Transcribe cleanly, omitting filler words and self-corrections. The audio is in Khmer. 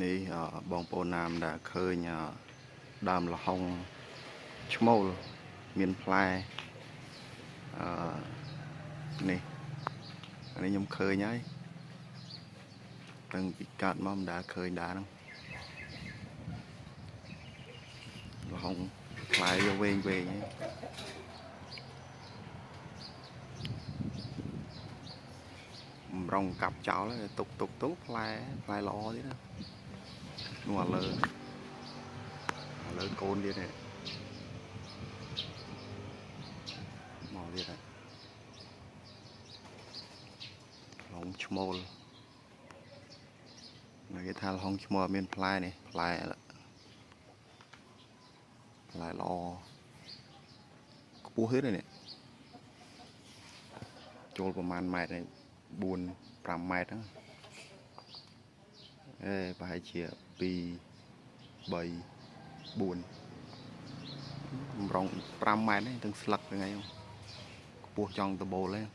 នេះបងប្អូនណាមដែលឃើញដើមលហុងឈ្មោលមានផ្លែនេះខ្ញុំឃើញហើយតាំងពីកាត់មកមិនដែលឃើញដែរហ្នឹងលហុងផ្លែវាវែងហ្នឹងរងកាប់ចោលទុកផ្លែល្អទៀតណានោះឥឡូវកូនទៀតនេះមកទៀតហើយលហុងឈ្មោលគេថាលហុងឈ្មោលមានផ្លែនេះផ្លែល្អខ្ពស់ទៀតនេះចូលប្រហែលម៉ែត្រនេះ4-5 ម៉ែត្រហ្នឹងប្រហែលជា2 3 4រង5 ម៉ែត្រហ្នឹងទាំងស្លឹកហ្នឹងឯងខ្ពស់ចង់ដបូលហ្នឹង